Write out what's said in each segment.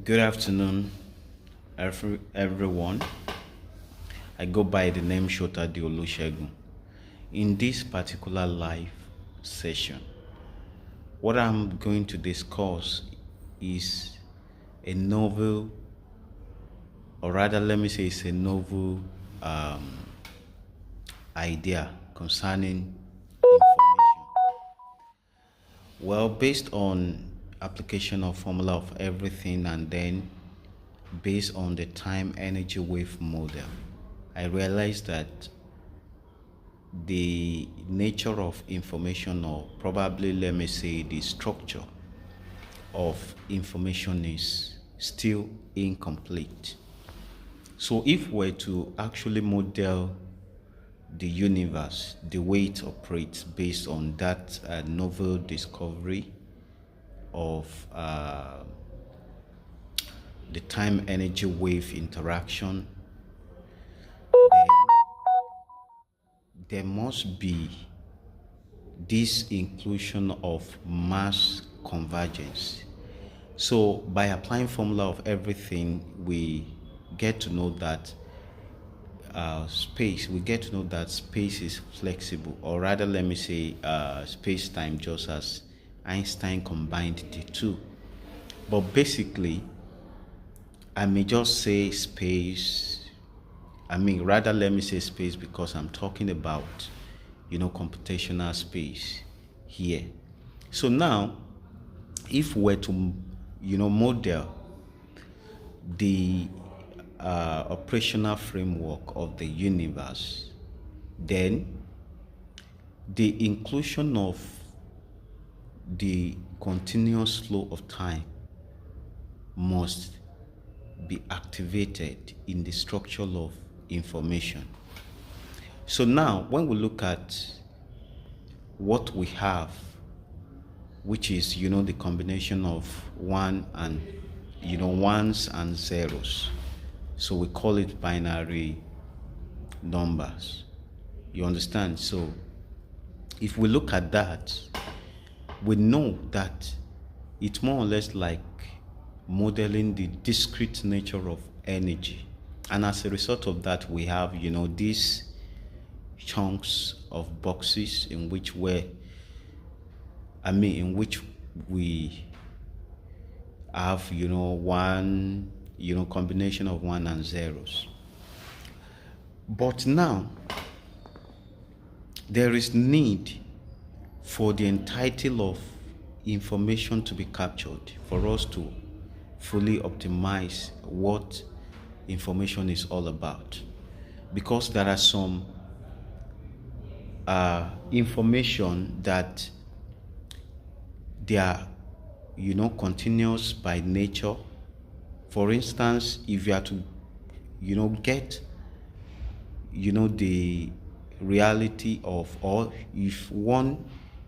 Good afternoon, everyone. I go by the name Shota Diolusegun. In this particular live session, what I'm going to discuss is a novel, or rather, let me say, it's a novel idea concerning information. Well, based on application of formula of everything and then based on the time energy wave model, I realized that the nature of information, or probably let me say the structure of information, is still incomplete. So if we're to actually model the universe, the way it operates based on that novel discovery of the time energy wave interaction, then there must be this inclusion of mass convergence. So by applying formula of everything, we get to know that space is flexible, or rather let me say space-time, just as Einstein combined the two. But basically, I may just say space. Rather let me say space because I'm talking about, computational space here. So now, if we're to, model the operational framework of the universe, then the inclusion of the continuous flow of time must be activated in the structure of information. So now, when we look at what we have, which is, the combination of ones and zeros. So we call it binary numbers. You understand? So if we look at that, we know that it's more or less like modeling the discrete nature of energy. And as a result of that, we have, these chunks of boxes in which we have, one, combination of one and zeros. But now, there is need for the entirety of information to be captured for us to fully optimize what information is all about, because there are some information that they are continuous by nature. For instance, if you are to get the reality of, or if one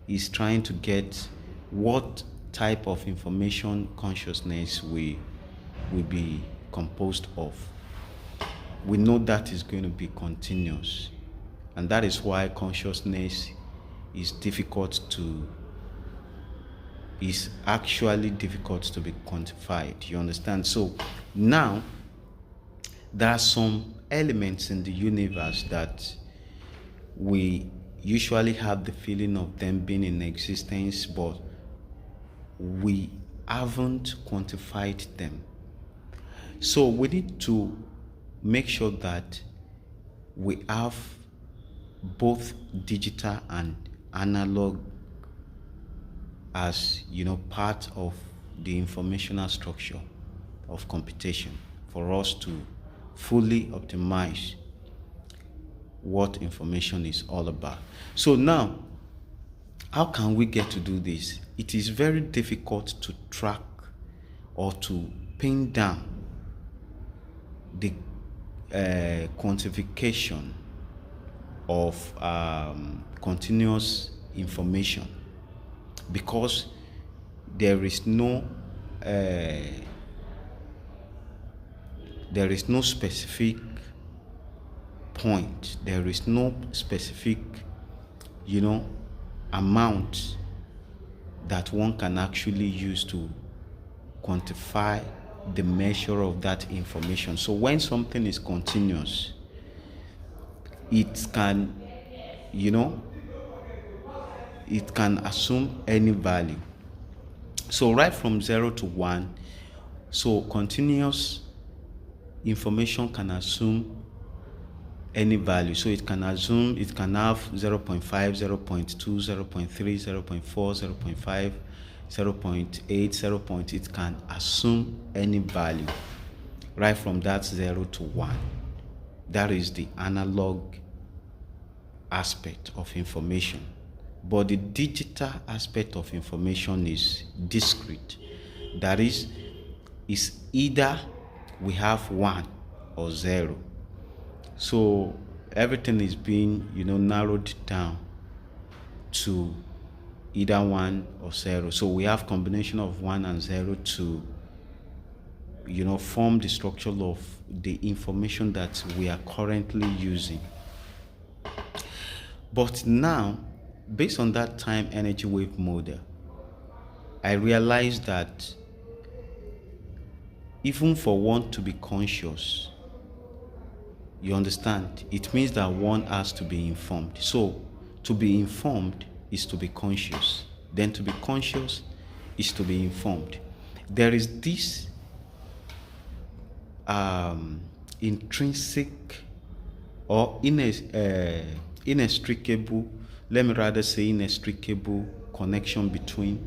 is trying to get what type of information consciousness will be composed of, we know that is going to be continuous, and that is why consciousness is actually difficult to be quantified. You understand? So now there are some elements in the universe that we usually have the feeling of them being in existence, but we haven't quantified them. So we need to make sure that we have both digital and analog as part of the informational structure of computation for us to fully optimize what information is all about. So now, how can we get to do this? It is very difficult to track or to pin down the quantification of continuous information, because there is no specific point, there is no specific amount that one can actually use to quantify the measure of that information. So when something is continuous, it can, it can assume any value. So right from 0 to 1, so continuous information can assume any value. So it can have 0.5, 0.2, 0.3, 0.4, 0.5, 0.8, 0. It can assume any value right from that 0 to 1. That is the analog aspect of information. But the digital aspect of information is discrete. That is either we have 1 or 0. So everything is being, narrowed down to either 1 or 0. So we have combination of 1 and 0 to, form the structure of the information that we are currently using. But now, based on that time energy wave model, I realized that even for one to be conscious, you understand, it means that one has to be informed. So to be informed is to be conscious. Then to be conscious is to be informed. There is this intrinsic or inextricable, let me rather say inextricable connection between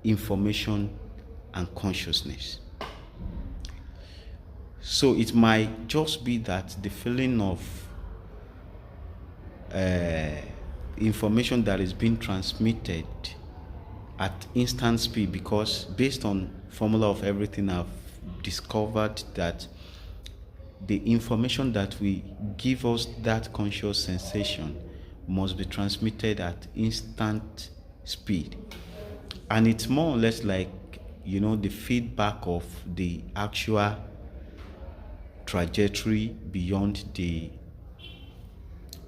information and consciousness. So it might just be that the feeling of information that is being transmitted at instant speed, because based on formula of everything I've discovered that the information that we give us that conscious sensation must be transmitted at instant speed. And it's more or less like, the feedback of the actual trajectory beyond the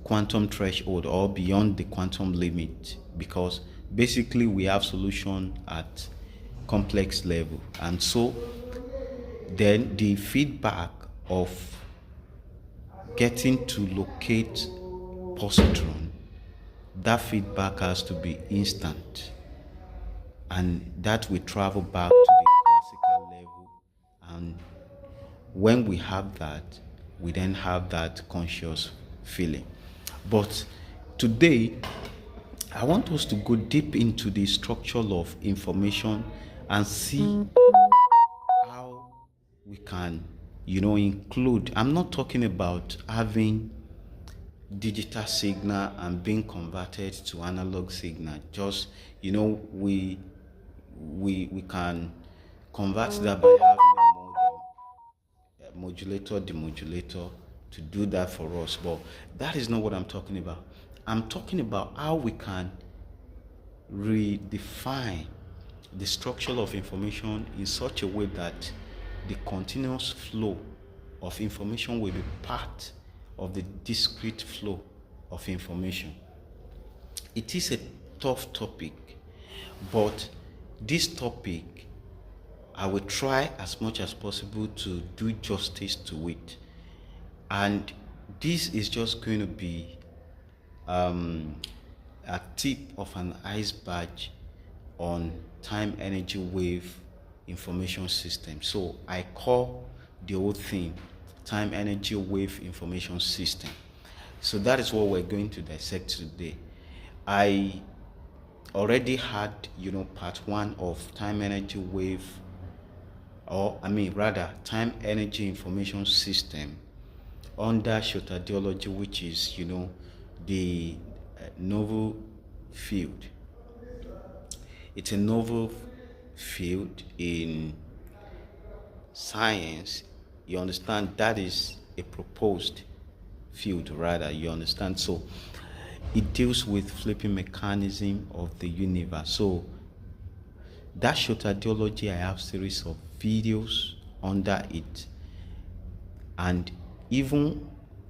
quantum threshold or beyond the quantum limit, because basically we have solution at complex level. And so then the feedback of getting to locate positron, that feedback has to be instant, and that will travel back to the classical level. And when we have that, we then have that conscious feeling. But today, I want us to go deep into the structure of information and see how we can, include. I'm not talking about having digital signal and being converted to analog signal. Just, we can convert that by having a modem, modulator, demodulator to do that for us. But that is not what I'm talking about. I'm talking about how we can redefine the structure of information in such a way that the continuous flow of information will be part of the discrete flow of information. It is a tough topic, but this topic, I will try as much as possible to do justice to it. And this is just going to be a tip of an iceberg on time energy wave information system. So I call the whole thing time energy wave information system. So that is what we're going to dissect today. I already had, part 1 of time energy wave, time energy information system under shortadiology, which is, the novel field. It's a novel field in science. You understand? That is a proposed field, rather. You understand? So it deals with flipping mechanism of the universe. So that shortadiology, I have series of videos under it, and even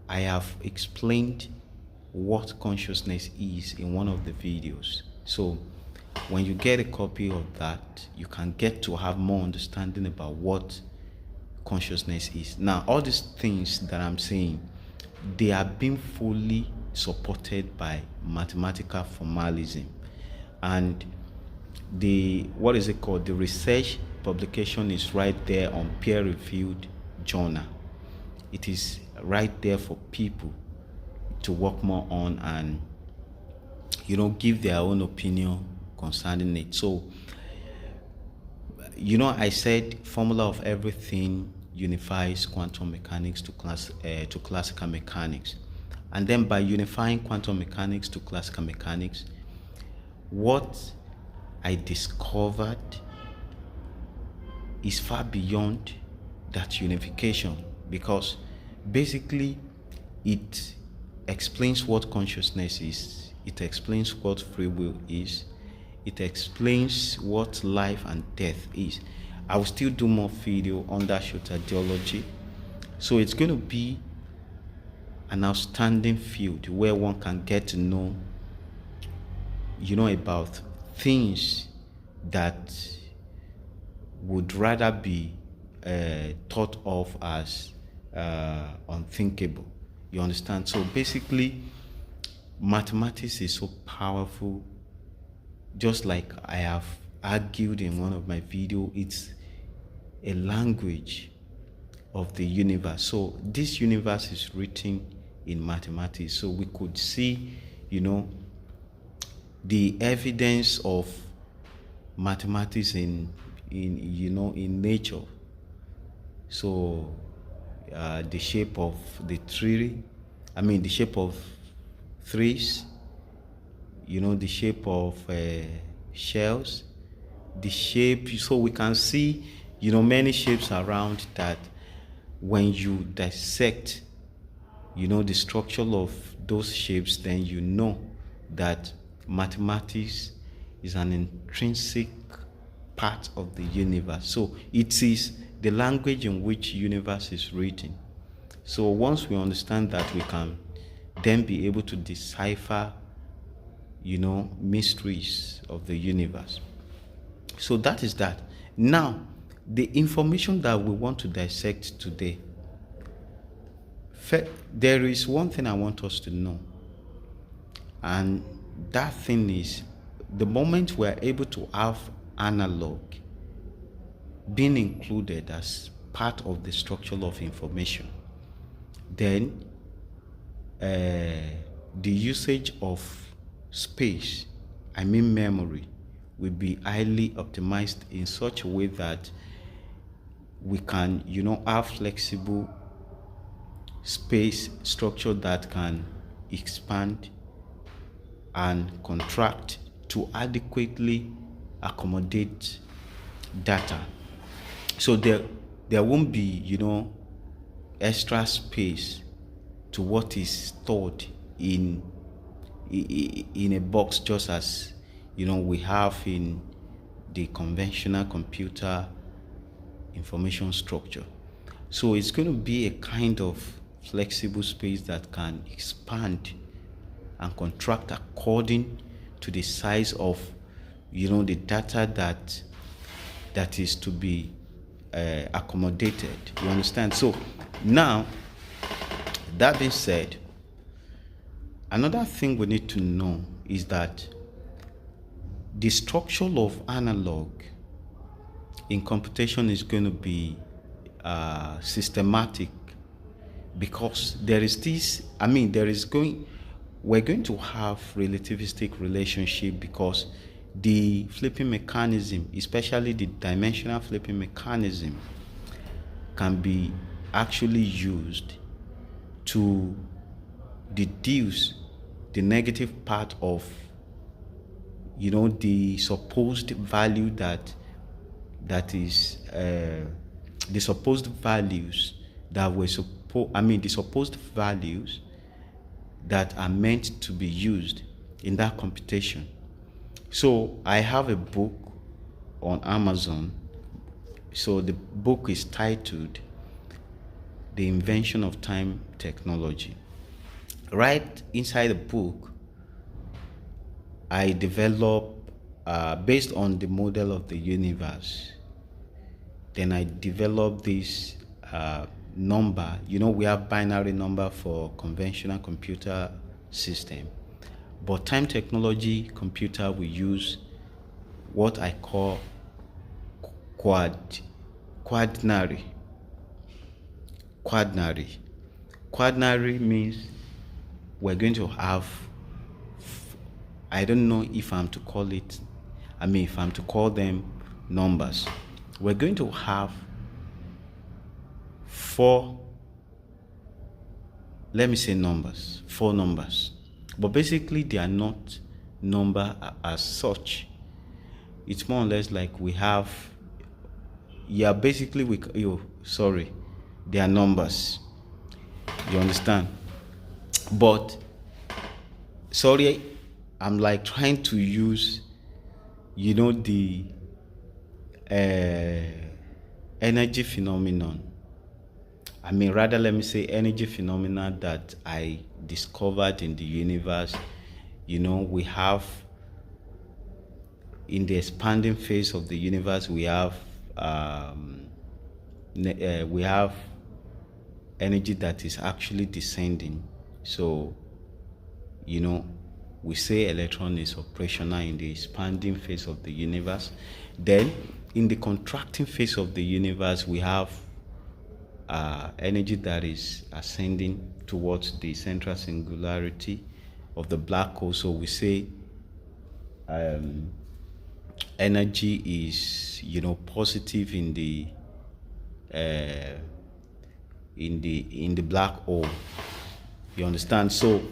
I have explained what consciousness is in one of the videos. So When you get a copy of that, you can get to have more understanding about what consciousness is. Now, all these things that I'm saying, they are being fully supported by mathematical formalism, and the what is it called? The research publication is right there on peer-reviewed journal. It is right there for people to work more on and give their own opinion concerning it. So I said formula of everything unifies quantum mechanics to classical mechanics, and then by unifying quantum mechanics to classical mechanics, what I discovered is far beyond that unification, because basically it explains what consciousness is, it explains what free will is, it explains what life and death is. I will still do more video on that short ideology. So it's going to be an outstanding field where one can get to know, about things that would rather be thought of as unthinkable. You understand? So basically, mathematics is so powerful. Just like I have argued in one of my videos, it's a language of the universe. So this universe is written in mathematics. So we could see, the evidence of mathematics in nature. So the shape of the tree, the shape of trees, the shape of shells, the shape. So we can see, many shapes around that. When you dissect, the structure of those shapes, then you know that mathematics is an intrinsic part of the universe. So it is the language in which universe is written. So once we understand that, we can then be able to decipher, mysteries of the universe. So that is that. Now, the information that we want to dissect today, there is one thing I want us to know, and that thing is, the moment we are able to have analog being included as part of the structure of information, then the usage of space, memory, will be highly optimized in such a way that we can, have flexible space structure that can expand and contract to adequately accommodate data. So there won't be, extra space to what is stored in a box, just as we have in the conventional computer information structure. So it's going to be a kind of flexible space that can expand and contract according to the size of the data that is to be accommodated. You understand? So now, that being said, another thing we need to know is that the structure of analog in computation is going to be systematic, because there is this, we're going to have relativistic relationship, because the flipping mechanism, especially the dimensional flipping mechanism, can be actually used to deduce the negative part of the supposed value that is the supposed values that were the supposed values that are meant to be used in that computation. So I have a book on Amazon. So the book is titled The Invention of Time Technology. Right inside the book, I develop based on the model of the universe, then I developed this number. We have binary number for conventional computer system, but time technology computer will use what I call quadnary. Quadnary means we're going to have, I don't know if I'm to call it, if I'm to call them numbers. We're going to have four numbers. But basically, they are not number as such. It's more or less like we have, they are numbers. You understand? But, sorry, I'm like trying to use, the energy phenomenon. Rather, let me say energy phenomena that I discovered in the universe. We have, in the expanding phase of the universe, we have energy that is actually descending. So, we say electron is operational in the expanding phase of the universe. Then, in the contracting phase of the universe, we have energy that is ascending towards the central singularity of the black hole. So we say energy is positive in the black hole. You understand? So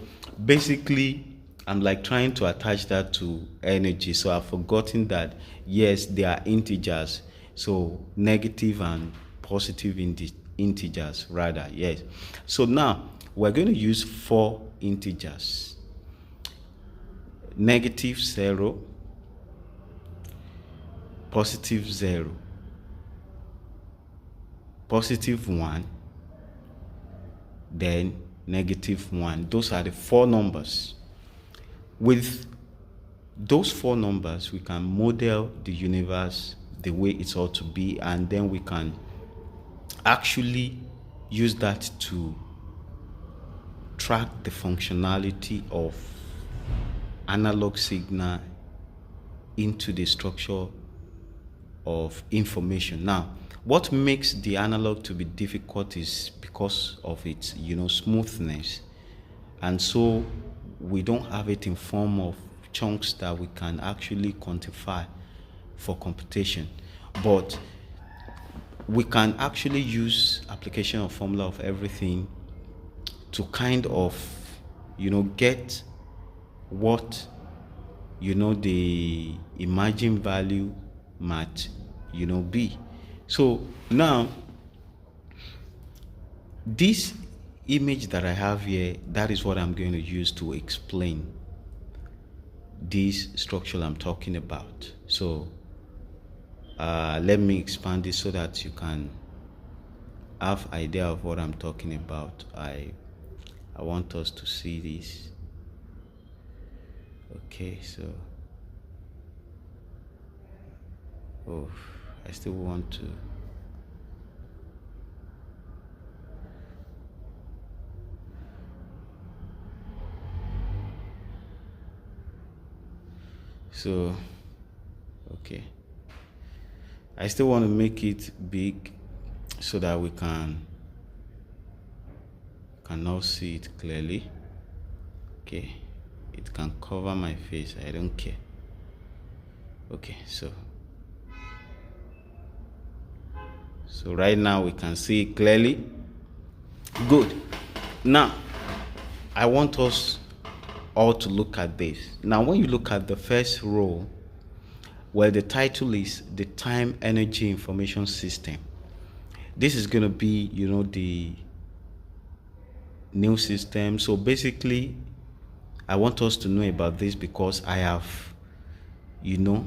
basically, I'm like trying to attach that to energy. So I've forgotten that yes, they are integers. So negative and positive in the integers rather. Yes. So now we're going to use 4 integers: -0, +0, +1, then -1. Those are the 4 numbers. With those 4 numbers, we can model the universe the way it ought to be, and then we can actually use that to track the functionality of analog signal into the structure of information. Now, what makes the analog to be difficult is because of its smoothness, and so we don't have it in form of chunks that we can actually quantify for computation. But we can actually use application of formula of everything to kind of get what the imagined value might be. So now this image that I have here, that is what I'm going to use to explain this structure I'm talking about. So let me expand this so that you can have idea of what I'm talking about. I want us to see this. Okay, so I still want to okay, I still want to make it big so that we can now see it clearly. Okay, it can cover my face, I don't care. Okay, so right now we can see it clearly. Good. Now I want us all to look at this. Now when you look at the first row, where the title is the time energy information system, this is going to be the new system. So basically I want us to know about this because I have used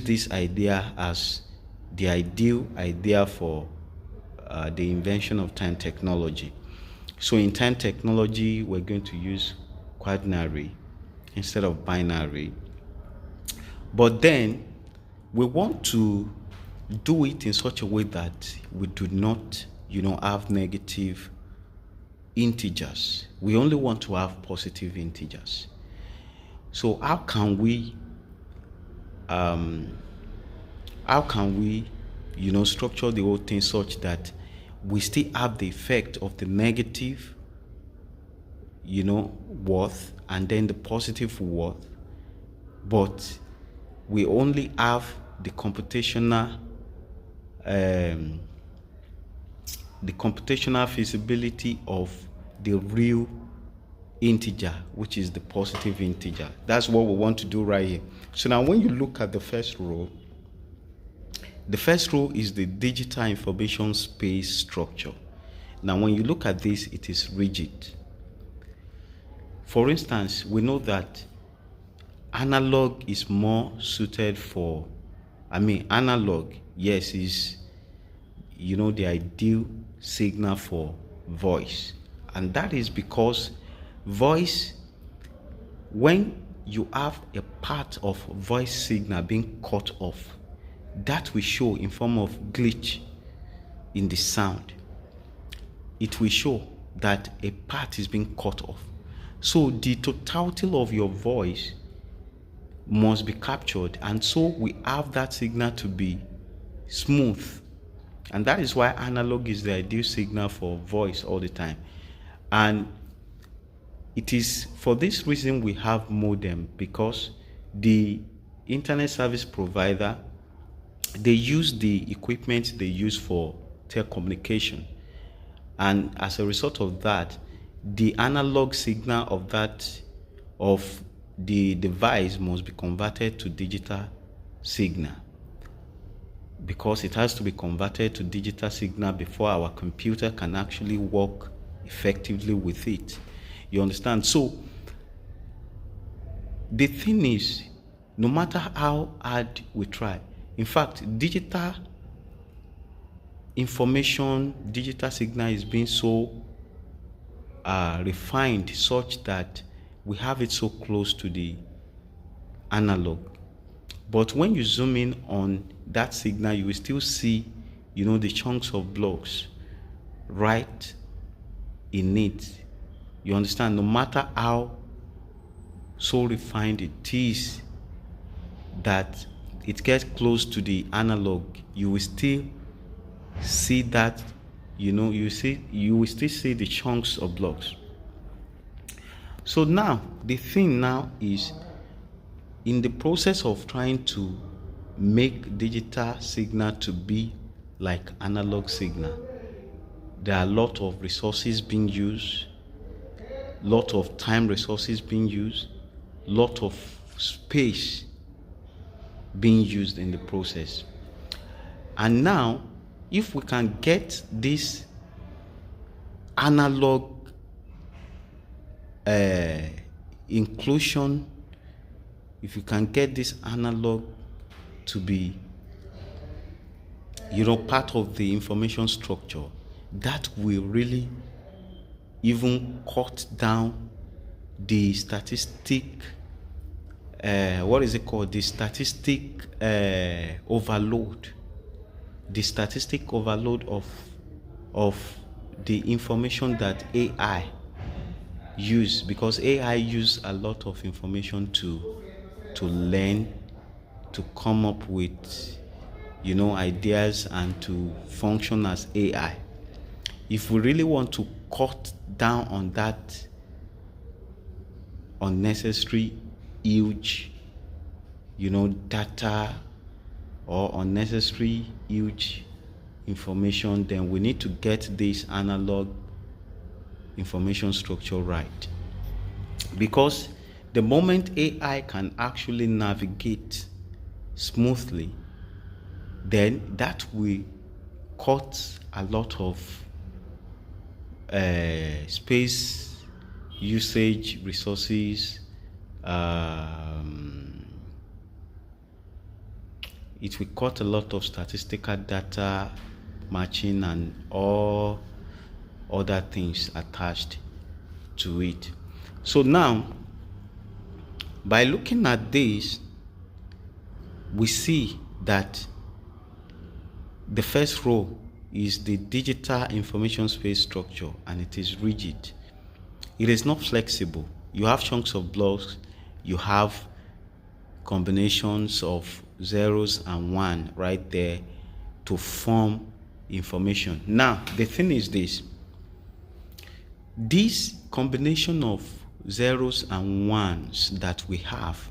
this idea as the ideal idea for the invention of time technology. So in time technology, we're going to use quadnary instead of binary. But then we want to do it in such a way that we do not, have negative integers. We only want to have positive integers. So um, how can we, structure the whole thing such that we still have the effect of the negative, worth, and then the positive worth, but we only have the computational feasibility of the real integer, which is the positive integer. That's what we want to do right here. So now when you look at the first row is the digital information space structure. Now when you look at this, it is rigid. For instance, we know that analog is more suited for, analog, yes, is, the ideal signal for voice. And that is because voice, when you have a part of voice signal being cut off, that will show in form of glitch in the sound. It will show that a part is being cut off. So the totality of your voice must be captured, and so we have that signal to be smooth. And that is why analog is the ideal signal for voice all the time. And it is for this reason we have modem, because the internet service provider, they use the equipment they use for telecommunication, and as a result of that, the analog signal of the device must be converted to digital signal, because it has to be converted to digital signal before our computer can actually work effectively with it. You understand? So the thing is, no matter how hard we try, in fact, digital information, digital signal is being so refined such that we have it so close to the analog. But when you zoom in on that signal, you will still see, the chunks of blocks right in it. You understand? No matter how so refined it is, that it gets close to the analog, you will still see that, you will still see the chunks of blocks. So now, the thing now is, in the process of trying to make digital signal to be like analog signal, there are a lot of resources being used, lot of time resources being used, lot of space being used in the process. And now, if we can get this analog inclusion, if you can get this analog to be, part of the information structure, that will really even cut down the statistic, the statistic overload. The statistic overload of the information that AI use, because AI use a lot of information to learn, to come up with, ideas, and to function as AI. If we really want to cut down on that unnecessary huge, data, or unnecessary huge information, then we need to get this analog information structure right. Because the moment AI can actually navigate smoothly, then that will cut a lot of space usage, resources. It will cut a lot of statistical data matching and all other things attached to it. So now, by looking at this, we see that the first row is the digital information space structure, and it is rigid. It is not flexible. You have chunks of blocks, you have combinations of zeros and one right there to form information. Now, the thing is this combination of zeros and ones that we have,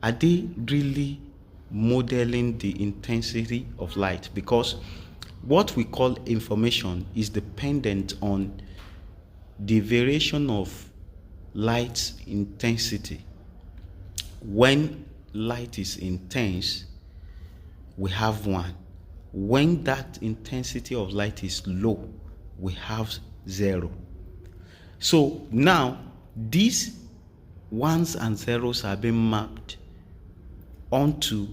are they really modeling the intensity of light? Because what we call information is dependent on the variation of light's intensity. When light is intense, we have 1. When that intensity of light is low, we have 0. So now these ones and zeros are being mapped onto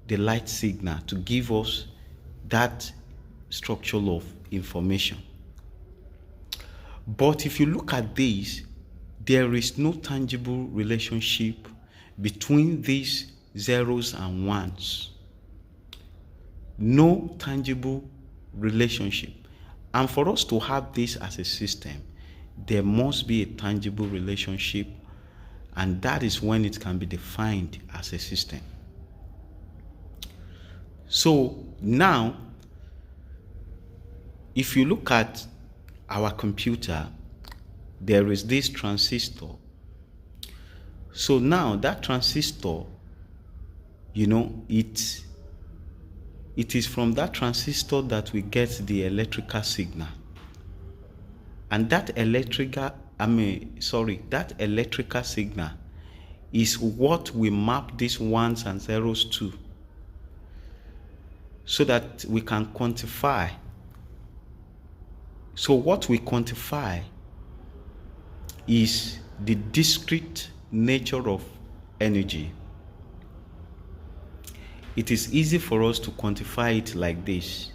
the light signal to give us that structure of information. But if you look at this, there is no tangible relationship between these zeros and ones. No tangible relationship. And for us to have this as a system, there must be a tangible relationship, and that is when it can be defined as a system. So now, if you look at our computer, there is this transistor. So now that transistor, it is from that transistor that we get the electrical signal. And that electrical signal is what we map these ones and zeros to, so that we can quantify. So what we quantify is the discrete nature of energy. It is easy for us to quantify it like this.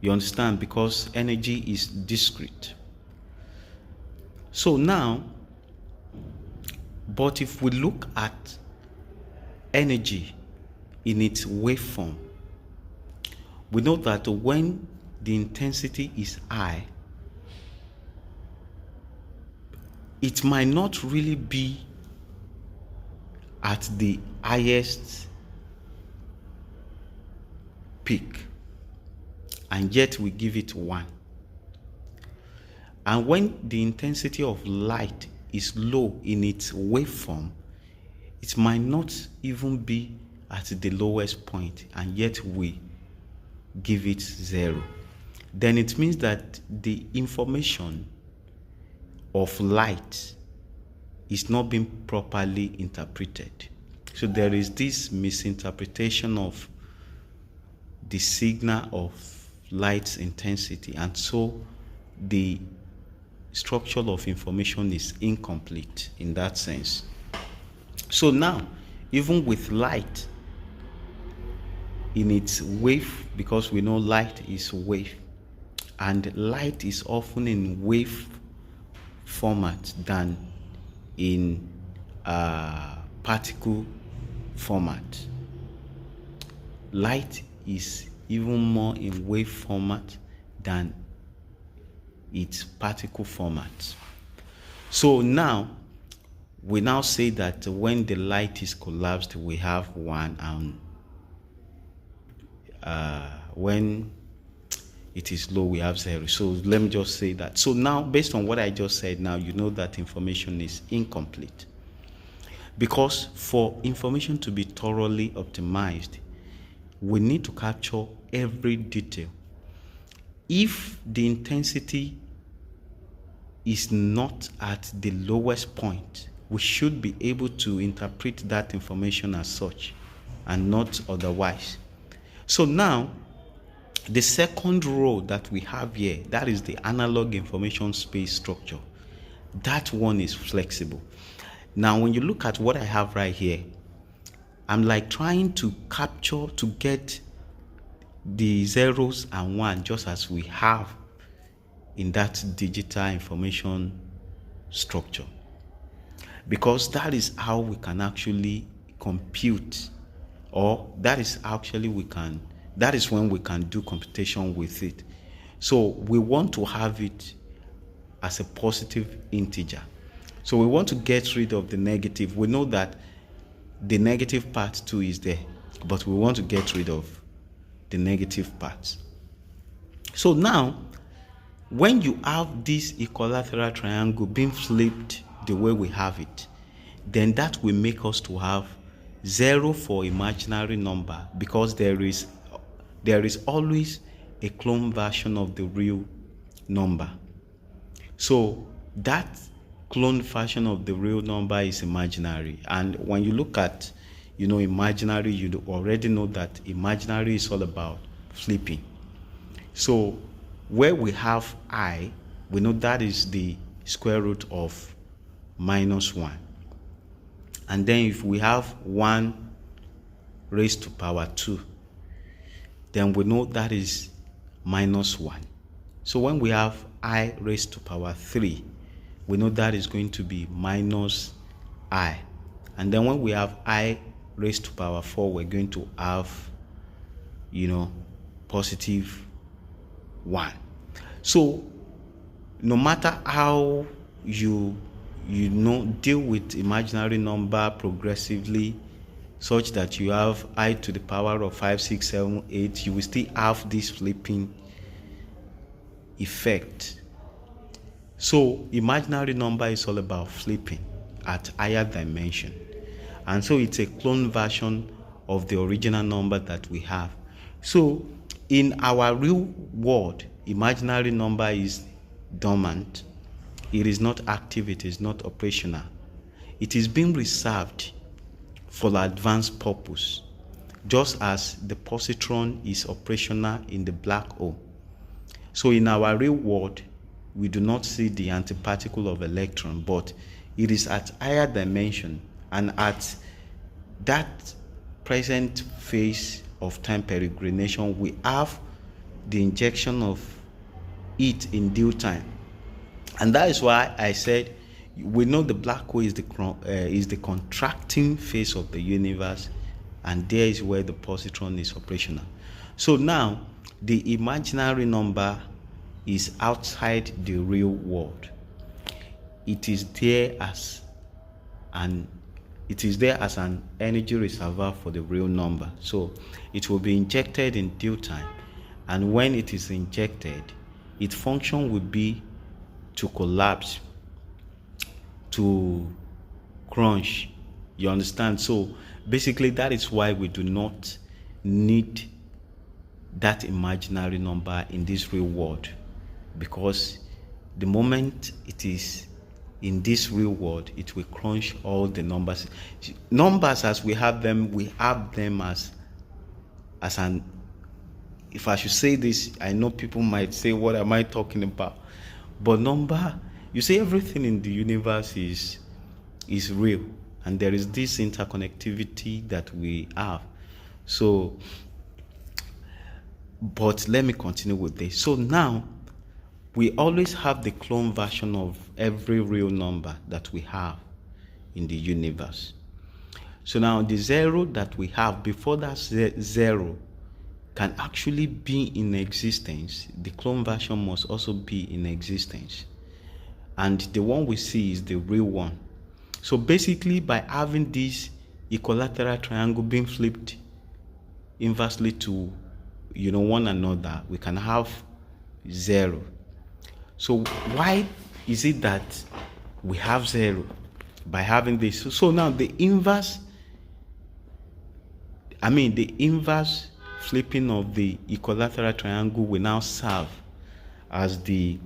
You understand? Because energy is discrete. So now, but if we look at energy in its waveform, we know that when the intensity is high, it might not really be at the highest peak, and yet we give it 1. And when the intensity of light is low in its waveform, it might not even be at the lowest point, and yet we give it 0. Then it means that the information of light is not being properly interpreted. So there is this misinterpretation of the signal of light's intensity, and so the structure of information is incomplete in that sense. So now, even with light in its wave, because we know light is wave, and light is often in wave format than in particle format. Light is even more in wave format than its particle format. So now, we now say that when the light is collapsed, we have 1, and when it is low, we have 0. So let me just say that. So now, based on what I just said, now you know that information is incomplete. Because for information to be thoroughly optimized, we need to capture every detail. If the intensity is not at the lowest point, we should be able to interpret that information as such and not otherwise. So now, the second row that we have here, that is the analog information space structure. That one is flexible. Now, when you look at what I have right here, I'm like trying to capture, to get the zeros and one just as we have in that digital information structure, because that is how we can actually compute or that is actually that is when we can do computation with it. So we want to have it as a positive integer. So we want to get rid of the negative. We know that the negative part too is there, but we want to get rid of the negative part. So now, when you have this equilateral triangle being flipped the way we have it, then that will make us to have 0 for imaginary number, because there is always a clone version of the real number. So that clone version of the real number is imaginary. And when you look at, imaginary, you already know that imaginary is all about flipping. So where we have I, we know that is the square root of -1. And then if we have 1 raised to power 2, then we know that is -1. So when we have I raised to power 3, we know that is going to be -I. And then when we have I raised to power 4, we're going to have, positive 1. So no matter how you deal with imaginary number progressively, such that you have I to the power of 5, 6, 7, 8, you will still have this flipping effect. So imaginary number is all about flipping at higher dimension. And so it's a clone version of the original number that we have. So in our real world, imaginary number is dormant. It is not active, it is not operational. It is being reserved for advanced purpose, just as the positron is operational in the black hole. So in our real world, we do not see the antiparticle of electron, but it is at higher dimension, and at that present phase of time peregrination, we have the injection of it in due time. And that is why I said we know the black hole is the contracting phase of the universe, and there is where the positron is operational. So now the imaginary number is outside the real world. It is there as an energy reservoir for the real number. So it will be injected in due time, and when it is injected, its function will be to collapse, to crunch. You understand? So basically that is why we do not need that imaginary number in this real world, because the moment it is in this real world, it will crunch all the numbers. Numbers as we have them as an, if I should say this, I know people might say, what am I talking about? But number, you see, everything in the universe is real, and there is this interconnectivity that we have. So, but let me continue with this. So now, we always have the clone version of every real number that we have in the universe. So now the 0 that we have before that 0 can actually be in existence, the clone version must also be in existence. And the one we see is the real one. So basically, by having this equilateral triangle being flipped inversely to one another, we can have 0. So why is it that we have 0 by having this? So now the inverse flipping of the equilateral triangle will now serve as the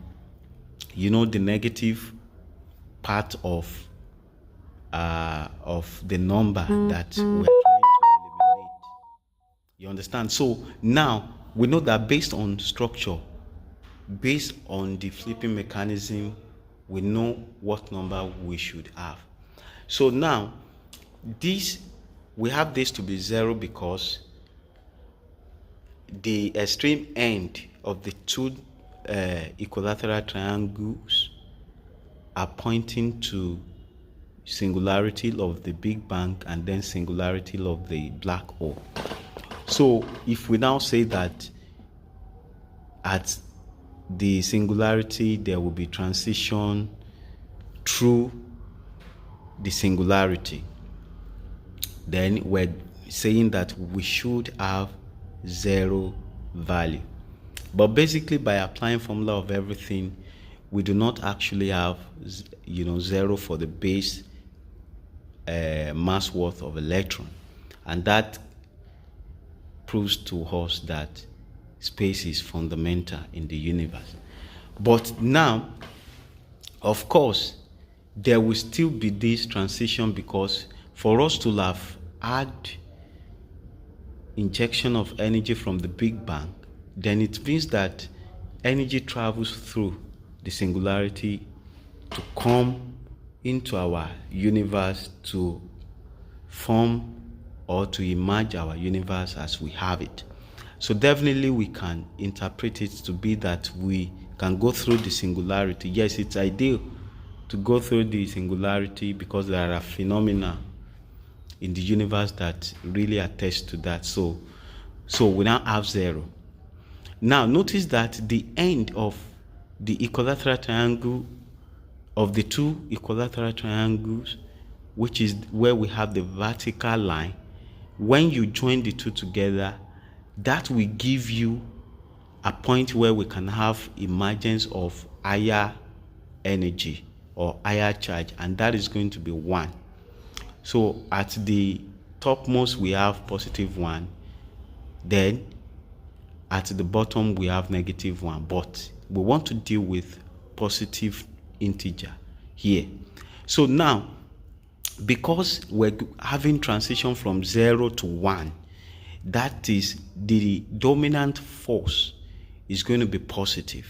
negative part of the number that we're trying to eliminate. You understand? So now we know that based on structure, based on the flipping mechanism, we know what number we should have. So now we have this to be 0 because the extreme end of the two equilateral triangles are pointing to singularity of the Big Bang and then singularity of the black hole. So if we now say that at the singularity there will be transition through the singularity, then we're saying that we should have zero value. But basically, by applying formula of everything, we do not actually have zero for the base mass worth of electron, and that proves to us that space is fundamental in the universe. But now, of course, there will still be this transition, because for us to have had injection of energy from the Big Bang, then it means that energy travels through the singularity to come into our universe to form or to emerge our universe as we have it. So definitely we can interpret it to be that we can go through the singularity. Yes, it's ideal to go through the singularity because there are phenomena in the universe that really attest to that. So we now have zero. Now notice that the end of the equilateral triangle, of the two equilateral triangles, which is where we have the vertical line, when you join the two together, that will give you a point where we can have emergence of higher energy or higher charge, and that is going to be 1. So at the topmost we have positive 1, then at the bottom we have negative 1, but we want to deal with positive integer here. So now, because we're having transition from 0 to 1, that is, the dominant force is going to be positive,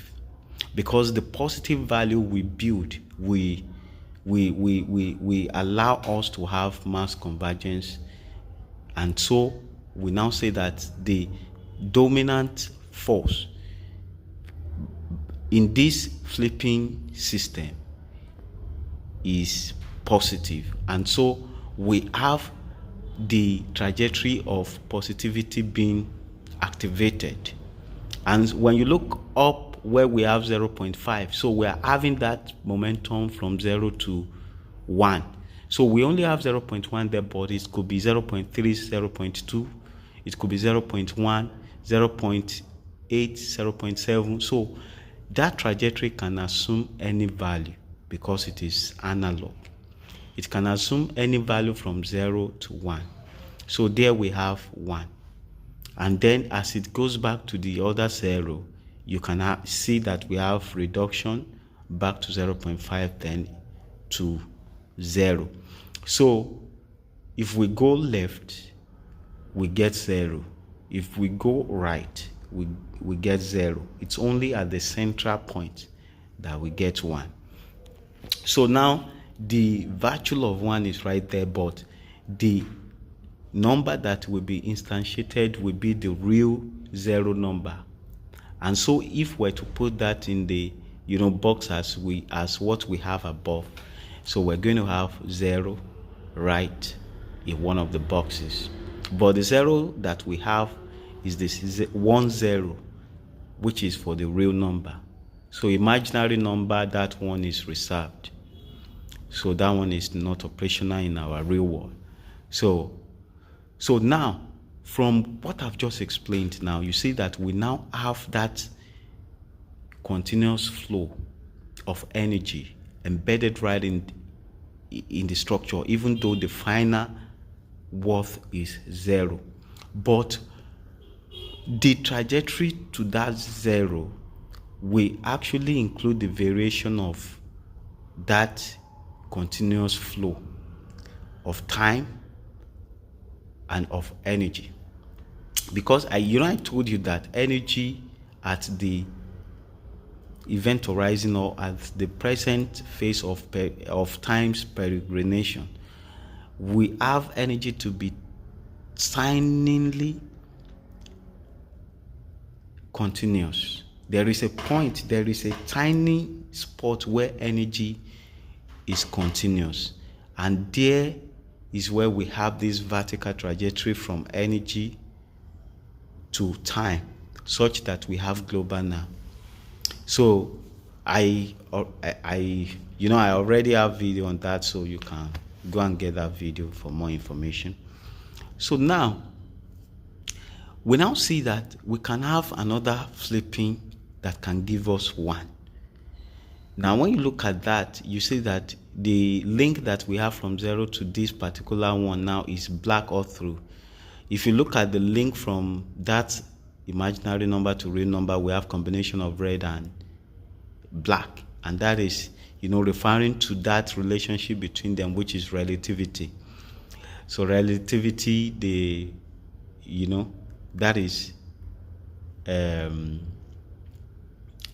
because the positive value we build, we allow us to have mass convergence. And so we now say that the dominant force in this flipping system is positive, and so we have the trajectory of positivity being activated. And when you look up where we have 0.5, so we are having that momentum from 0 to 1. So we only have 0.1 there, but it could be 0.3, 0.2, it could be 0.1, 0.8, 0.7. So that trajectory can assume any value because it is analog. It can assume any value from 0 to 1. So there we have 1. And then as it goes back to the other 0, you can see that we have reduction back to 0.5, then to 0. So if we go left, we get 0. If we go right, we get 0. It's only at the central point that we get 1. So now the virtue of 1 is right there, but the number that will be instantiated will be the real 0 number. And so if we're to put that in the box as what we have above, so we're going to have 0 right in one of the boxes. But the 0 that we have is this 1 0, which is for the real number. So imaginary number, that one is reserved. So that one is not operational in our real world. So now, from what I've just explained now, you see that we now have that continuous flow of energy embedded right in the structure, even though the final worth is 0. But the trajectory to that 0 will actually include the variation of that continuous flow of time and of energy. Because I told you that energy at the event horizon, or at the present phase of time's peregrination, we have energy to be signingly continuous. There is a point, there is a tiny spot where energy is continuous, And there is where we have this vertical trajectory from energy to time, such that we have global now. So I already have video on that, so you can go and get that video for more information. So now we now see that we can have another flipping that can give us 1. Now when you look at that, you see that the link that we have from 0 to this particular one now is black all through. If you look at the link from that imaginary number to real number, we have combination of red and black, and that is referring to that relationship between them, which is relativity. So relativity, that is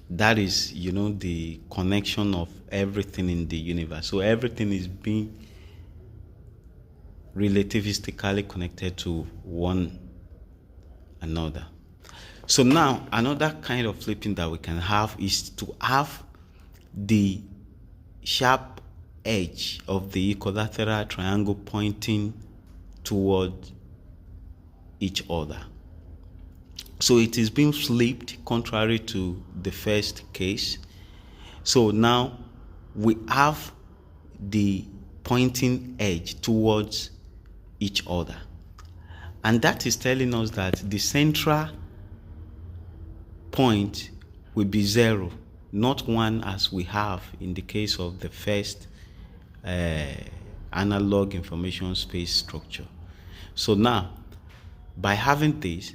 the connection of everything in the universe. So everything is being relativistically connected to one another. So now another kind of flipping that we can have is to have the sharp edge of the equilateral triangle pointing toward each other. So it is being flipped contrary to the first case. So now we have the pointing edge towards each other. And that is telling us that the central point will be 0, not 1 as we have in the case of the first analog information space structure. So now, by having this,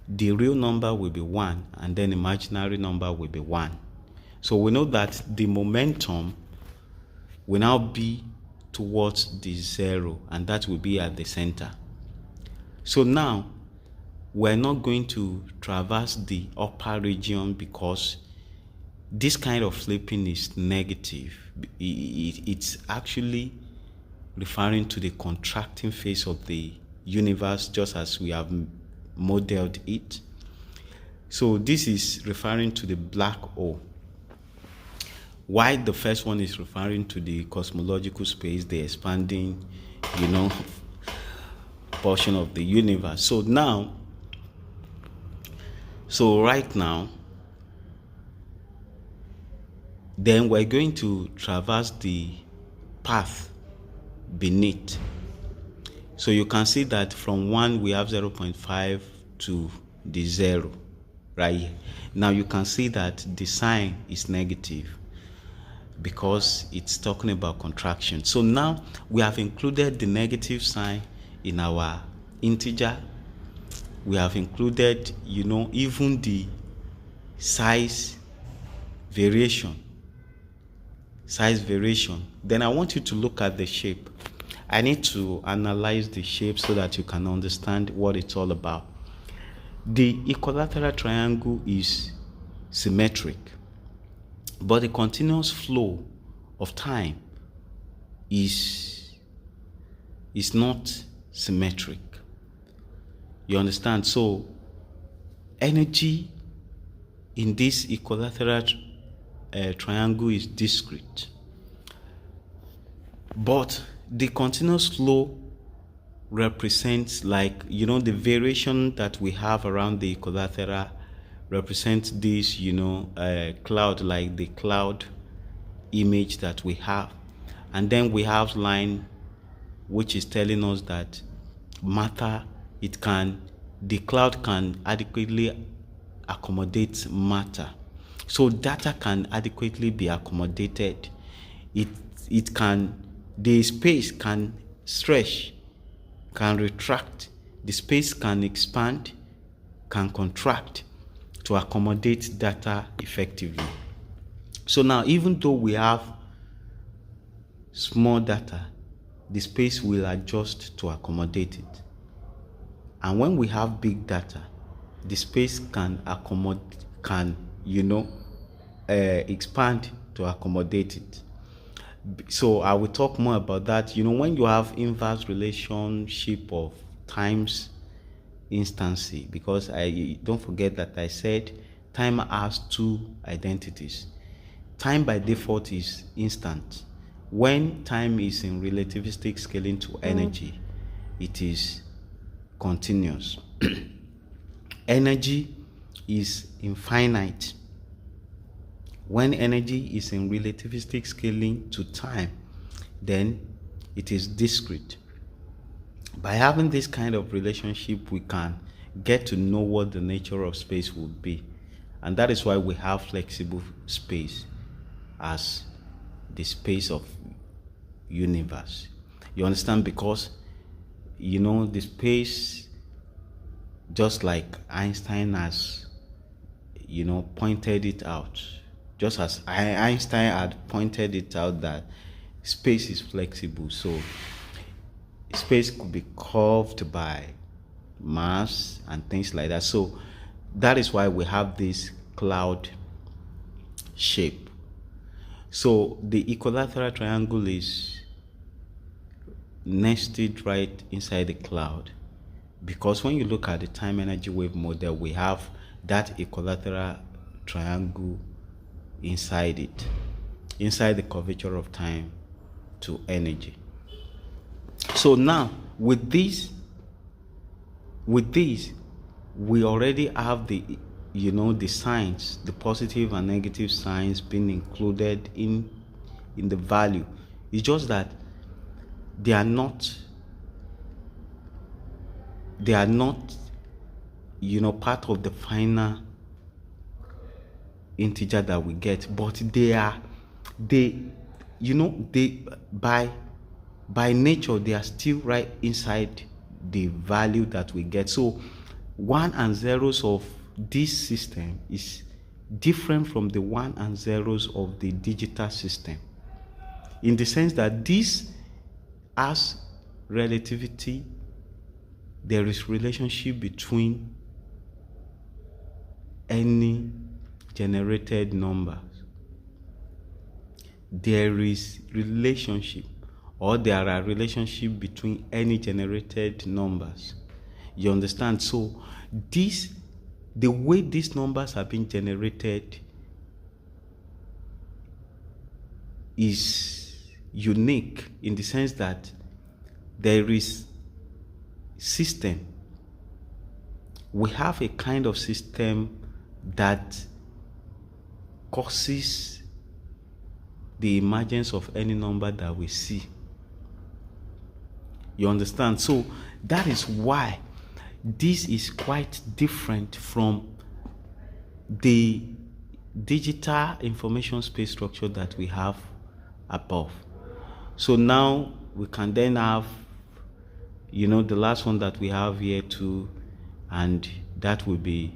the real number will be 1 and then imaginary number will be 1. So we know that the momentum will now be towards the 0, and that will be at the center. So now we're not going to traverse the upper region because this kind of flipping is negative. It's actually referring to the contracting phase of the universe, just as we have modeled it. So this is referring to the black hole, while the first one is referring to the cosmological space, the expanding, portion of the universe. So right now, then we're going to traverse the path beneath. So you can see that from 1 we have 0.5 to the 0 right here. Now you can see that the sign is negative because it's talking about contraction. So now we have included the negative sign in our integer. We have included, even the size variation. Then I want you to look at the shape. I need to analyze the shape so that you can understand what it's all about. The equilateral triangle is symmetric, but the continuous flow of time is not symmetric. You understand? So energy in this equilateral triangle is discrete, but the continuous flow represents, the variation that we have around the equilateral represents this, cloud, like the cloud image that we have. And then we have line, which is telling us that matter, the cloud can adequately accommodate matter. So data can adequately be accommodated. The space can stretch, can retract, the space can expand, can contract to accommodate data effectively. So now, even though we have small data, the space will adjust to accommodate it. And when we have big data, the space can expand to accommodate it. So I will talk more about that. When you have inverse relationship of times instancy, because I don't forget that I said time has two identities. Time by default is instant, when time is in relativistic scaling to energy, it is continuous. Energy is infinite. When energy is in relativistic scaling to time, then it is discrete. By having this kind of relationship, we can get to know what the nature of space would be. And that is why we have flexible space as the space of universe. You understand? Because, the space, just like Einstein has, pointed it out, just as Einstein had pointed it out that space is flexible. So space could be curved by mass and things like that. So that is why we have this cloud shape. So the equilateral triangle is nested right inside the cloud, because when you look at the time energy wave model, we have that equilateral triangle inside it, inside the curvature of time to energy. So now with this we already have the signs, the positive and negative signs being included in the value. It's just that they are not part of the final integer that we get, but by nature they are still right inside the value that we get. So 1 and zeros of this system is different from the 1 and zeros of the digital system, in the sense that this has relativity. There is relationship between any generated numbers. There is relationship, or there are relationship between any generated numbers. You understand? So the way these numbers have been generated is unique, in the sense that there is system. We have a kind of system that causes the emergence of any number that we see. You understand? So that is why this is quite different from the digital information space structure that we have above. So now we can then have the last one that we have here too, and that will be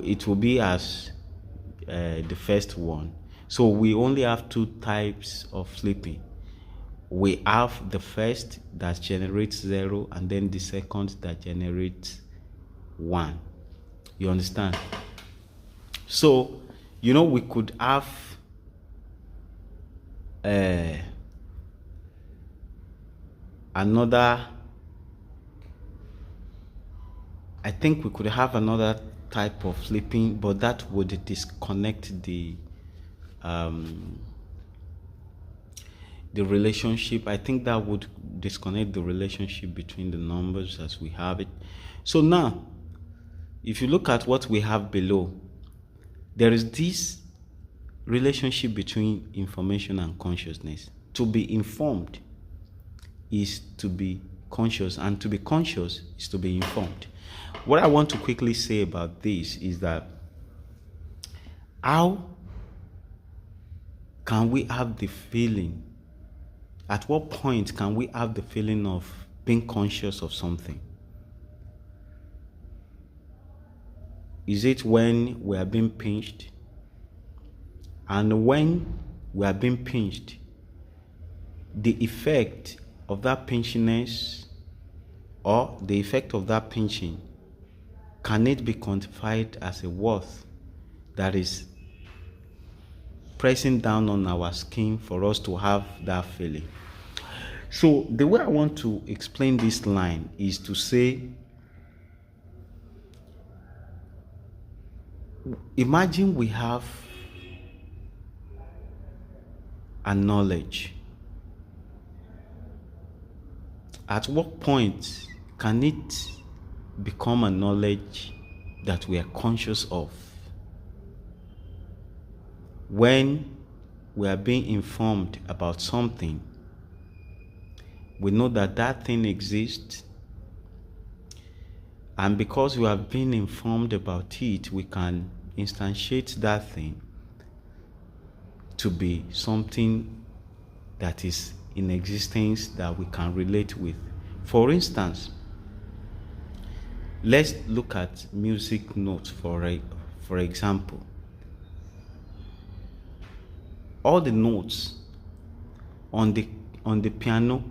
it will be as the first one. So we only have two types of flipping. We have the first that generates 0, and then the second that generates 1. You understand? So we could have another type of flipping, but that would disconnect the relationship. I think that would disconnect the relationship between the numbers as we have it. So now, if you look at what we have below, there is this relationship between information and consciousness. To be informed is to be conscious, and to be conscious is to be informed. What I want to quickly say about this is that how can we have the feeling, at what point can we have the feeling of being conscious of something? Is it when we are being pinched? And when we are being pinched, the effect of that pinchiness, or the effect of that pinching, can it be quantified as a worth that is pressing down on our skin for us to have that feeling? So the way I want to explain this line is to say imagine we have a knowledge. At what point can it become a knowledge that we are conscious of? When we are being informed about something, we know that that thing exists, and because we have been informed about it, we can instantiate that thing to be something that is in existence that we can relate with. For instance, let's look at music notes for example. All the notes on the piano,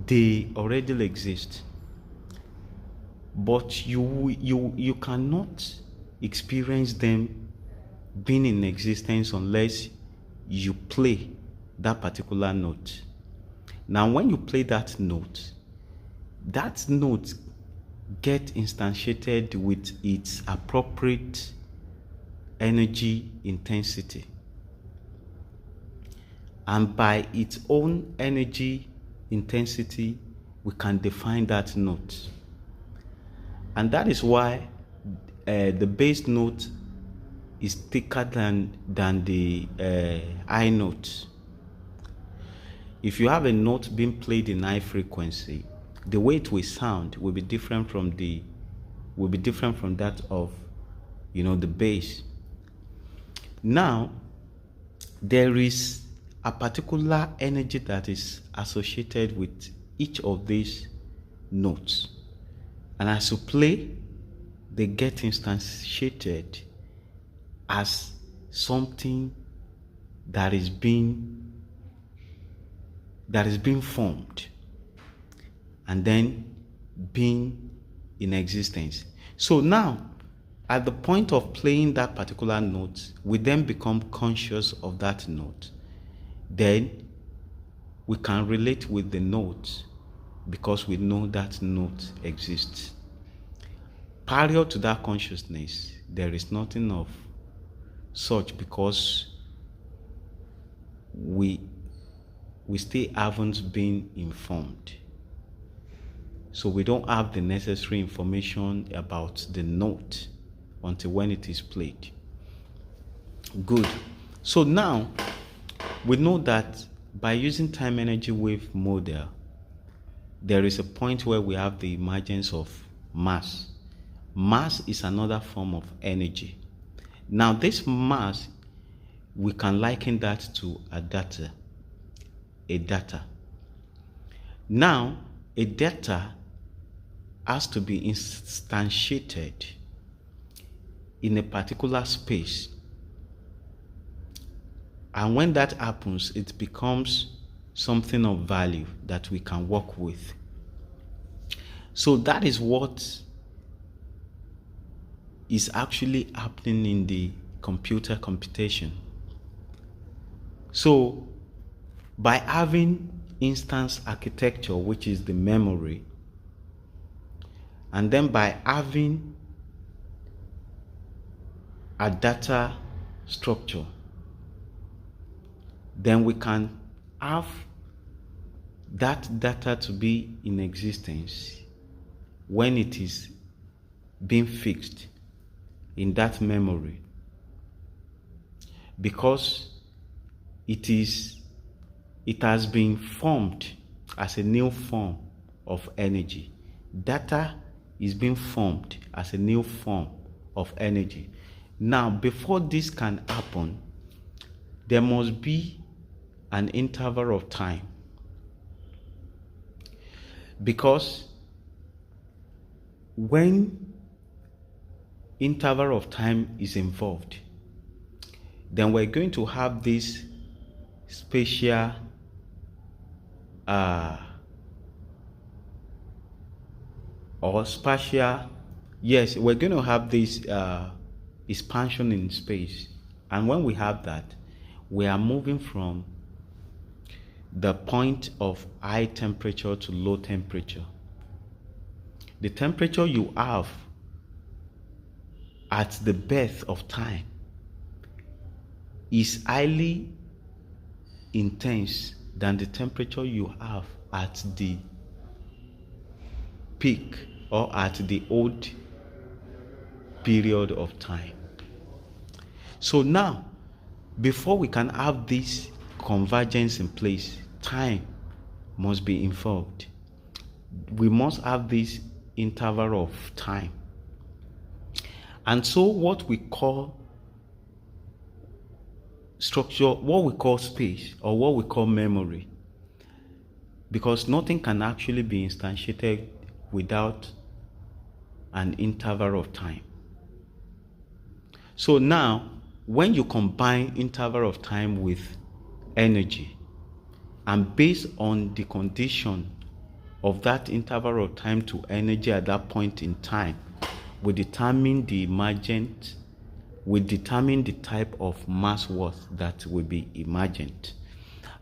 they already exist, but you cannot experience them being in existence unless you play that particular note. Now, when you play that note get instantiated with its appropriate energy intensity, and by its own energy intensity we can define that note. And that is why the bass note is thicker than the high note. If you have a note being played in high frequency, the way it will sound will be different from that of the bass. Now, there is a particular energy that is associated with each of these notes, and as you play, they get instantiated as something that is being formed and then being in existence. So now, at the point of playing that particular note, we then become conscious of that note. Then we can relate with the note because we know that note exists. Prior to that consciousness, there is nothing of such, because we still haven't been informed. So we don't have the necessary information about the note until when it is played. Good. So now we know that by using time energy wave model, there is a point where we have the emergence of mass. Mass is another form of energy. Now this mass, we can liken that to a data. Now, a data has to be instantiated in a particular space. And when that happens, it becomes something of value that we can work with. So that is what is actually happening in the computer computation. So by having instance architecture, which is the memory, and then by having a data structure, then we can have that data to be in existence when it is being fixed in that memory, because it has been formed as a new form of energy. Data is being formed as a new form of energy. Now, before this can happen, there must be an interval of time, because when interval of time is involved, then we're going to have this spatial or spatial, yes, we're going to have this expansion in space. And when we have that, we are moving from the point of high temperature to low temperature. The temperature you have at the birth of time is highly intense than the temperature you have at the peak or at the old period of time. So now, before we can have this convergence in place, time must be involved. We must have this interval of time. And so what we call structure, what we call space, or what we call memory, because nothing can actually be instantiated without an interval of time. So now, when you combine interval of time with energy, and based on the condition of that interval of time to energy at that point in time, we determine the type of mass worth that will be emergent.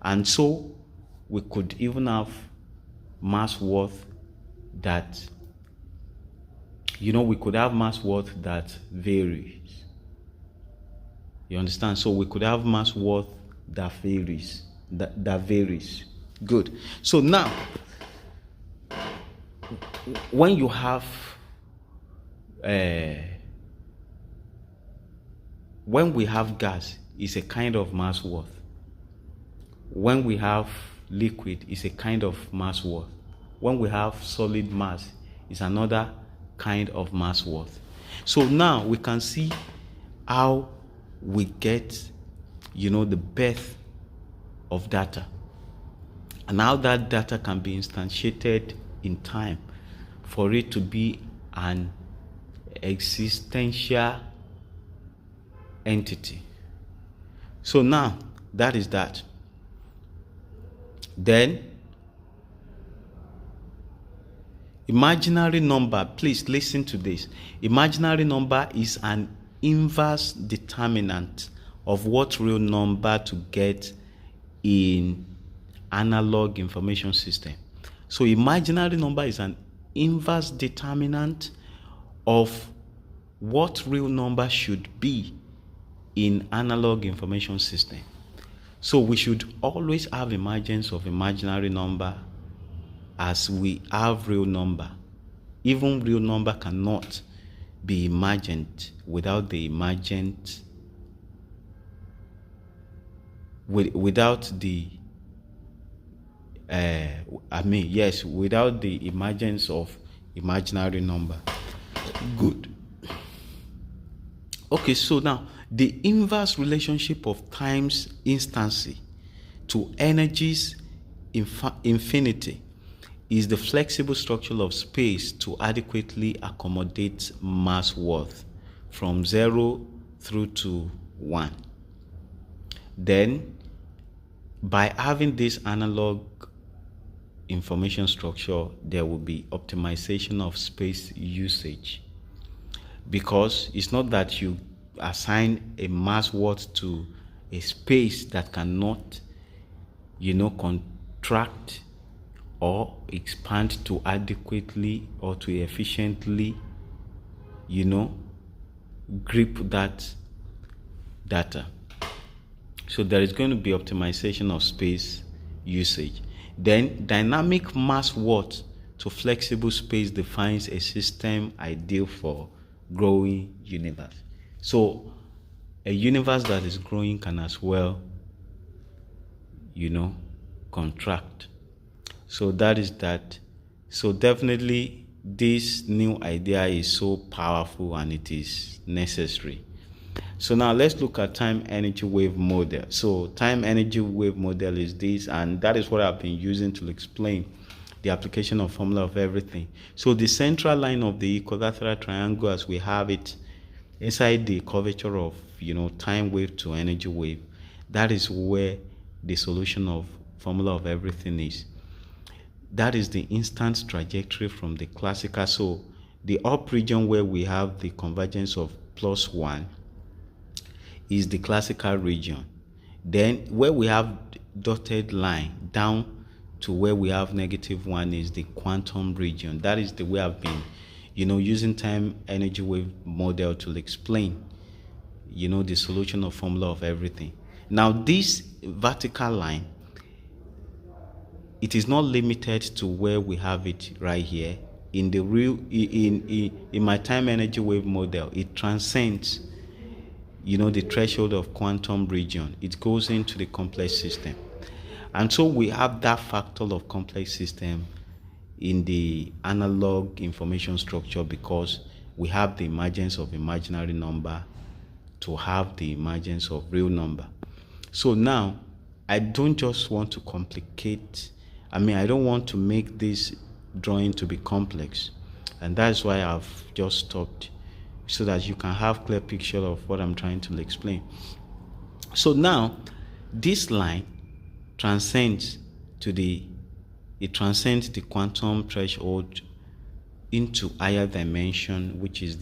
And so we could even have mass worth that, we could have mass worth that varies. You understand? So we could have mass worth that varies. That varies. Good. So now, when you have when we have gas, it's a kind of mass worth. When we have liquid, it's a kind of mass worth. When we have solid mass, it's another kind of mass worth. So now we can see how we get, the birth of data, and how that data can be instantiated in time for it to be an existential entity. So now, that is that. Then, imaginary number, please listen to this. Imaginary number is an inverse determinant of what real number to get in analog information system. So imaginary number is an inverse determinant of what real number should be in analog information system. So we should always have emergence of imaginary number as we have real number. Even real number cannot be emergent without the emergent, without the without the emergence of imaginary number. Good. Okay, so now the inverse relationship of time's instancy to energy's infinity is the flexible structure of space to adequately accommodate mass worth from 0 through to 1. Then, by having this analog information structure, there will be optimization of space usage, because it's not that you assign a mass worth to a space that cannot, contract or expand to adequately or to efficiently, grip that data. So there is going to be optimization of space usage. Then dynamic mass worth to flexible space defines a system ideal for growing universe. So a universe that is growing can as well, contract. So that is that. So definitely this new idea is so powerful and it is necessary. So now let's look at time energy wave model. So time energy wave model is this, and that is what I've been using to explain the application of formula of everything. So the central line of the equilateral triangle, as we have it inside the curvature of time wave to energy wave, that is where the solution of formula of everything is. That is the instant trajectory from the classical. So the up region where we have the convergence of +1 is the classical region. Then where we have dotted line down to where we have -1 is the quantum region. That is the way I've been using time energy wave model to explain, the solution or formula of everything. Now, this vertical line, it is not limited to where we have it right here. In the real, in my time energy wave model, it transcends, the threshold of quantum region. It goes into the complex system. And so we have that factor of complex system in the analog information structure because we have the emergence of imaginary number to have the emergence of real number. So now, I don't just want to complicate, I don't want to make this drawing to be complex. And that's why I've just stopped, so that you can have clear picture of what I'm trying to explain. So now, this line transcends it transcends the quantum threshold into higher dimension, which is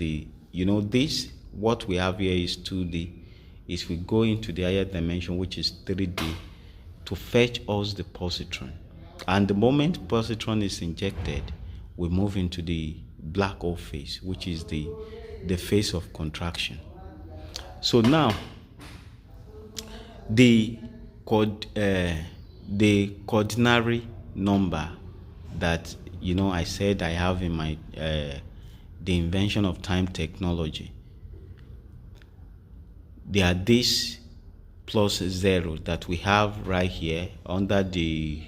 what we have here is 2D. Is we go into the higher dimension, which is 3D, to fetch us the positron. And the moment positron is injected, we move into the black hole phase, which is the phase of contraction. So now, the coordinary number that I said I have in my the invention of time technology, they are this plus 0 that we have right here under the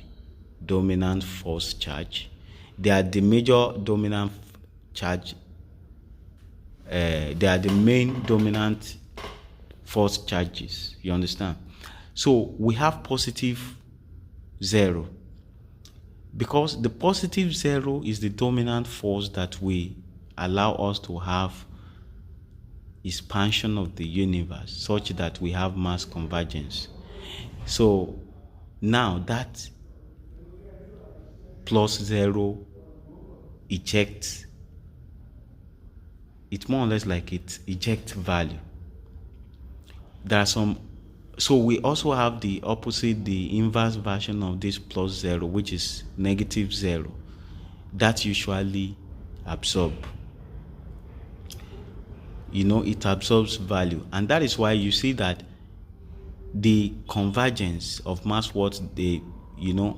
dominant force charge. They are the major dominant charge. They are the main dominant force charges. You understand? So we have positive 0 because the positive 0 is the dominant force that will allow us to have expansion of the universe such that we have mass convergence. So now that plus 0 ejects, it's more or less like it ejects value. There are some, so we also have the opposite, the inverse version of this plus 0, which is negative 0. That usually absorb. It absorbs value. And that is why you see that the convergence of mass worth,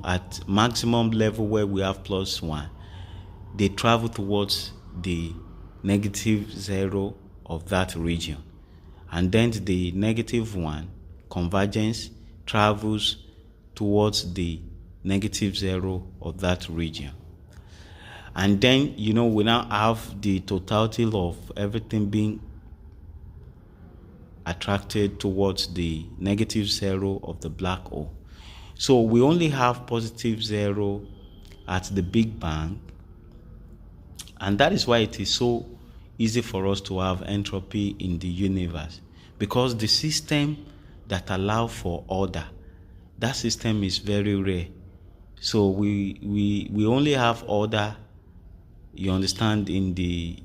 at maximum level where we have plus 1, they travel towards the negative 0 of that region. And then the negative 1 convergence travels towards the negative 0 of that region. And then, we now have the totality of everything being attracted towards the negative 0 of the black hole. So we only have positive 0 at the Big Bang. And that is why it is so easy for us to have entropy in the universe. Because the system that allows for order, that system is very rare. So we only have order, you understand, in the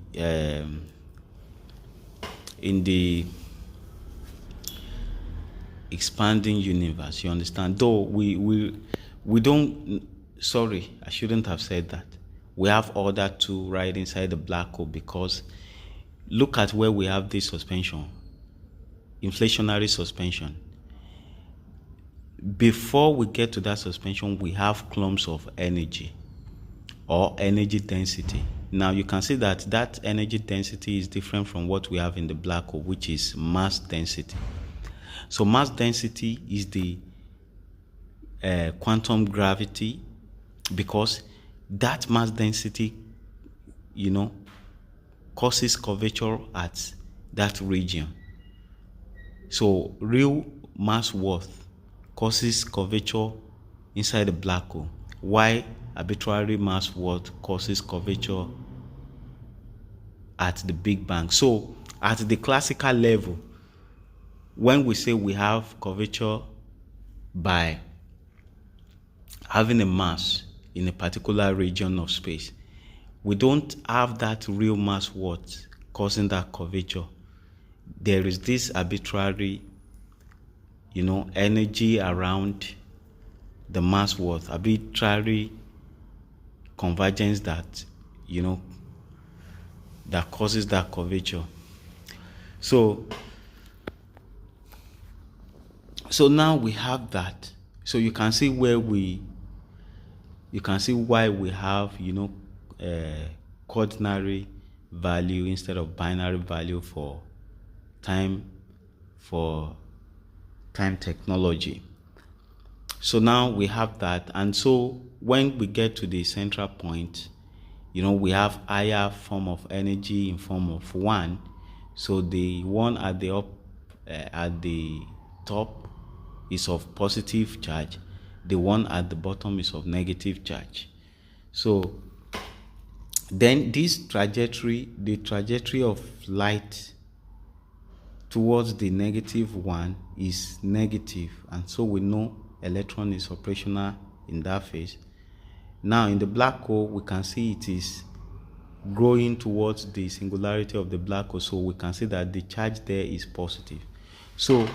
expanding universe, you understand. Though we don't, sorry, I shouldn't have said that. We have order too right inside the black hole, because look at where we have this suspension, inflationary suspension. Before we get to that suspension, we have clumps of energy or energy density. Now you can see that energy density is different from what we have in the black hole, which is mass density. So mass density is the quantum gravity, because that mass density, causes curvature at that region. So real mass worth causes curvature inside the black hole, while arbitrary mass worth causes curvature at the Big Bang. So at the classical level, when we say we have curvature by having a mass in a particular region of space, we don't have that real mass worth causing that curvature. There is this arbitrary, energy around the mass worth, arbitrary convergence that, that causes that curvature. So now we have that. So you can see why we have, quaternary value instead of binary value for time technology. So now we have that, and so when we get to the central point, we have higher form of energy in form of one. So the one at the top is of positive charge. The one at the bottom is of negative charge. So then the trajectory of light towards the negative one is negative, and so we know electron is operational in that phase. Now in the black hole, we can see it is growing towards the singularity of the black hole, so we can see that the charge there is positive. So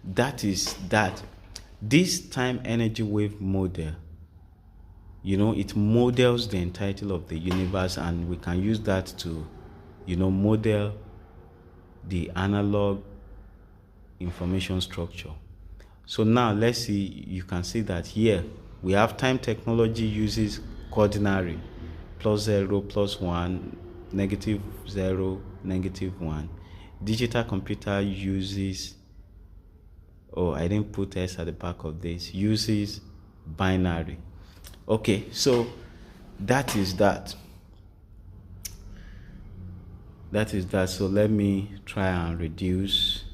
that is that. This time energy wave model, it models the entirety of the universe, and we can use that to, model the analog information structure. So now let's see, you can see that here we have time technology uses quaternary, +0, +1, -0, -1. Digital computer uses, I didn't put S at the back of this, uses binary. Okay, so that is that. So let me try and reduce.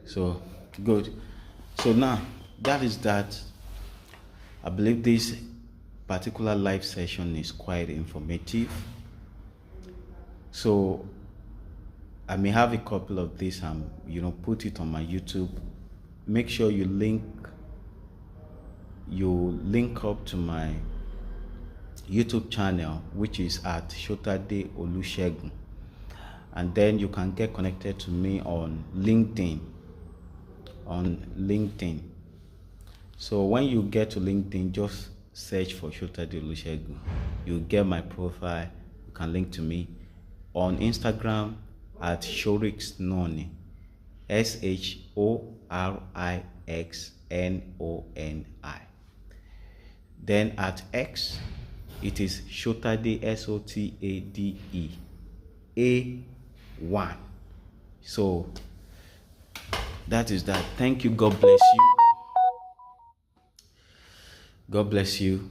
So good. So now that is that. I believe this particular live session is quite informative. So I may have a couple of these and put it on my YouTube. Make sure you link up to my YouTube channel, which is at Shotade Olusegun, and then you can get connected to me on LinkedIn. So when you get to LinkedIn, just search for Shotade Olusegun. You'll get my profile. You can link to me on Instagram at Shorix Noni, SHORIXNONI. Then at X, it is Shotade, SOTADE A1. So that is that. Thank you. God bless you. God bless you.